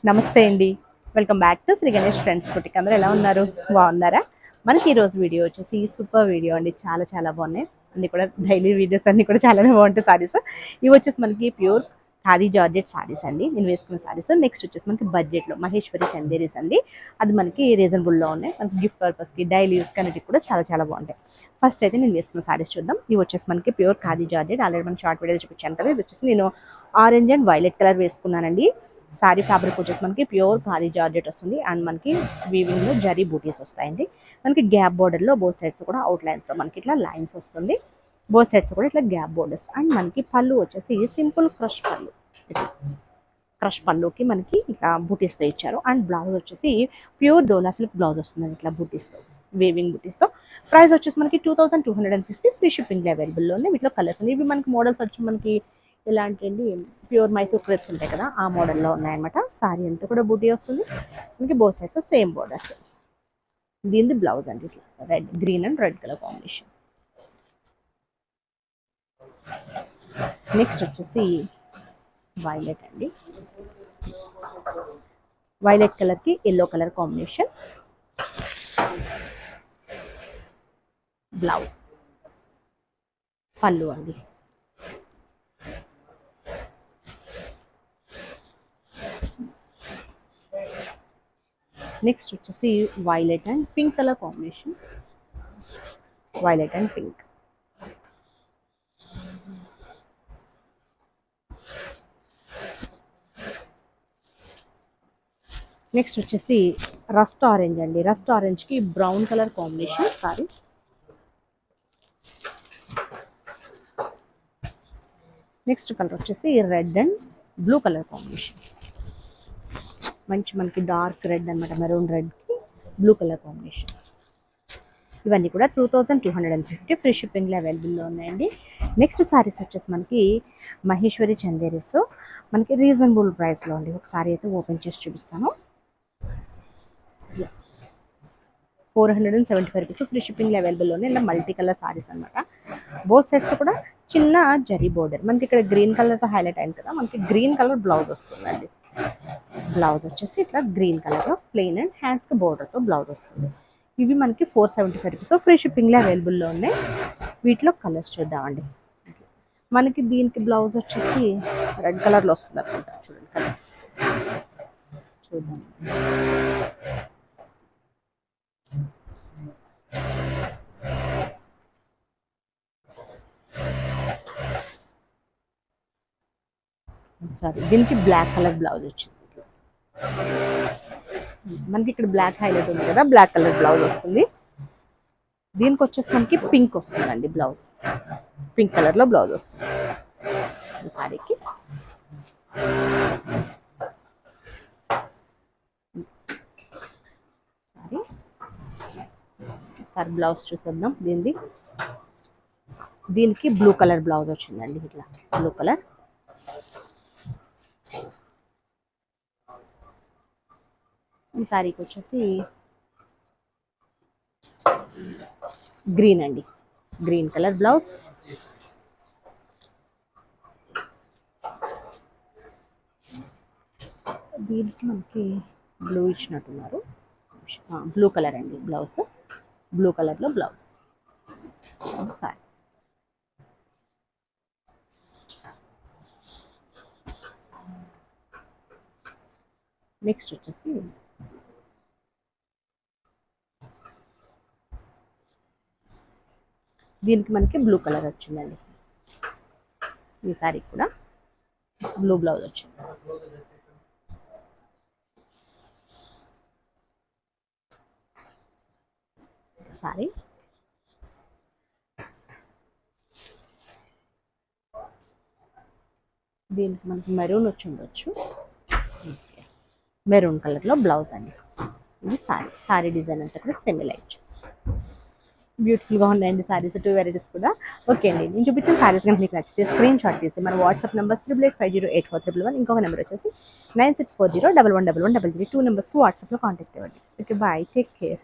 నమస్తే అండి. Welcome back to Shri Ganesh friends boutique. అందరూ ఎలా ఉన్నారు? బాగున్నారా? మనకి ఈరోజు వీడియో వచ్చేసి సూపర్ వీడియో అండి. చాలా చాలా బాగున్నాయి. అన్నీ కూడా డైలీ వీడియోస్ అన్నీ కూడా చాలానే బాగుంటాయి సారీస్. ఇవి వచ్చేసి మనకి ప్యూర్ ఖాదీ జార్జెట్ సారీస్ అండి. నేను వేసుకున్న సారీస్. నెక్స్ట్ వచ్చేసి మనకి బడ్జెట్లో మహేశ్వరి చందేరీస్ అండి. అది మనకి రీజనబుల్లో ఉన్నాయి. మనకి గిఫ్ట్ పర్పస్కి డైలీ యూస్ కనేటివి కూడా చాలా చాలా బాగుంటాయి. ఫస్ట్ అయితే నేను వేసుకున్న సారీస్ చూద్దాం. ఇవి వచ్చేసి మనకి ప్యూర్ ఖాదీ జార్జెట్. ఆల్రెడీ మనం షార్ట్ వీడియో చూపించాను కదా. ఇది వచ్చేసి నేను ఆరెంజ్ అండ్ వైలెట్ కలర్ వేసుకున్నానండి. సారీ ఫ్యాబ్రిక్ వచ్చేసి మనకి ప్యూర్ ఖాదీ జార్జెట్ వస్తుంది అండ్ మనకి వీవింగ్ లో జరీ బూటీస్ వస్తాయండి. మనకి గ్యాప్ బోర్డర్ లో బోత్ సైడ్స్ కూడా అవుట్ లైన్స్ లో మనకి ఇట్లా లైన్స్ వస్తుంది. బోత్ సైడ్స్ కూడా ఇట్లా గ్యాప్ బోర్డర్స్ అండ్ మనకి పళ్ళు వచ్చేసి సింపుల్ క్రష్ పళ్ళు. క్రష్ పళ్ళుకి మనకి ఇట్లా బూటీస్తో ఇచ్చారు అండ్ బ్లౌజ్ వచ్చేసి ప్యూర్ డోలా సిల్క్ బ్లౌజ్ వస్తుంది ఇట్లా బూటీస్తో వేవింగ్ బూటీస్తో. ప్రైస్ వచ్చేసి మనకి 2250. ఫ్రీ షిప్పింగ్ అవైలబుల్లో ఉన్నాయి. వీటిలో కలర్స్ ఉన్నాయి. ఇవి మనకి మోడల్స్ వచ్చి మనకి ఇలాంటి అండి ప్యూర్ మైసూర్ క్రేప్స్ ఉంటాయి కదా, ఆ మోడల్లో ఉన్నాయన్నమాట. సారీ అంతా కూడా బూటీ వస్తుంది. మనకి బోత్ సైడ్స్ సేమ్ బోర్డర్స్. దీనిది బ్లౌజ్ అండి ఇట్లా red green and red colour combination. Next వచ్చేసి వైలెట్ అండి. వైలెట్ కలర్కి ఎల్లో కలర్ కాంబినేషన్. బ్లౌజ్ పళ్ళు అండి. నెక్స్ట్ వచ్చేసి violet and pink colour combination. Violet and pink. Next వచ్చేసి రస్ట్ ఆరెంజ్ అండి. రస్ట్ ఆరెంజ్కి brown colour combination sari. Next colour వచ్చేసి red and blue colour combination. మంచి మనకి డార్క్ రెడ్ అనమాట, మెరూన్ రెడ్కి బ్లూ కలర్ కాంబినేషన్. ఇవన్నీ కూడా 2250. ఫ్రీ షిప్పింగ్లో అవైలబుల్లో ఉన్నాయండి. నెక్స్ట్ సారీస్ వచ్చేసి మనకి మహేశ్వరి చందేరీస్ మనకి రీజనబుల్ ప్రైస్లో అండి. ఒకసారి అయితే ఓపెన్ చేసి చూపిస్తాను. 475 రూపీస్. ఫ్రీ షిప్పింగ్లో అవైలబుల్లో ఉన్నాయి. ఇలా మల్టీ కలర్ సారీస్ అనమాట. బోత్ సైడ్స్ కూడా చిన్న జరీ బోర్డర్. మనకి ఇక్కడ గ్రీన్ కలర్తో హైలైట్ అయింది కదా, మనకి గ్రీన్ కలర్ బ్లౌజ్ వస్తుందండి. బ్లౌజ్ వచ్చేసి ఇట్లా గ్రీన్ కలర్లో ప్లెయిన్ అండ్ హ్యాండ్స్కి బోర్డర్తో బ్లౌజ్ వస్తుంది. ఇవి మనకి 475 రూపీస్. ఫ్రీ షిప్పింగ్లో అవైలబుల్లో ఉన్నాయి. వీటిలో కలర్స్ చూద్దామండి. మనకి దీనికి బ్లౌజ్ వచ్చేసి రెడ్ కలర్లో వస్తుంది అనుకుంటా. చూడండి కలర్ చూద్దాం. సారీ, దీనికి బ్లాక్ కలర్ బ్లౌజ్ వచ్చింది. మనకి ఇక్కడ బ్లాక్ హైలైట్ ఉంది కదా, బ్లాక్ కలర్ బ్లౌజ్ వస్తుంది. దీనికి వచ్చేసి మనకి పింక్ వస్తుందండి బ్లౌజ్. పింక్ కలర్లో బ్లౌజ్ వస్తుంది సారీకి. సారీ బ్లౌజ్ చూసేద్దాం. దీనికి బ్లూ కలర్ బ్లౌజ్ వచ్చిందండి. ఇట్లా బ్లూ కలర్. ఈ సారీకి వచ్చేసి గ్రీన్ అండి, గ్రీన్ కలర్ బ్లౌజ్. దీనికి మనకి బ్లూ ఇచ్చినట్టున్నారు. బ్లూ కలర్ అండి బ్లౌజ్. బ్లూ కలర్లో బ్లౌజ్. సారీ నెక్స్ట్ వచ్చేసి దీనికి మనకి బ్లూ కలర్ వచ్చిందండి. ఈ సారీ కూడా బ్లూ బ్లౌజ్ వచ్చింది. సారీ దీనికి మనకి మెరూన్ వచ్చి ఉండొచ్చు. మెరూన్ కలర్లో బ్లౌజ్ అండి. ఇది సారీ డిజైన్ అంతా కూడా సెమిలైట్. బ్యూటిఫుల్గా ఉన్నాయండి సారీస్. 2 వెరైటీస్ కూడా. ఓకే అండి, నేను చూపించిన సారీస్ కనుక మీకు నచ్చితే స్క్రీన్ షాట్ తీసి మన వాట్సాప్ నెంబర్ 88508411, ఇంకొక నెంబర్ వచ్చేసి 9640111133. 2 నెంబర్స్కి వాట్సాప్లో కాంటాక్ట్ అవ్వండి. Okay, bye, take care.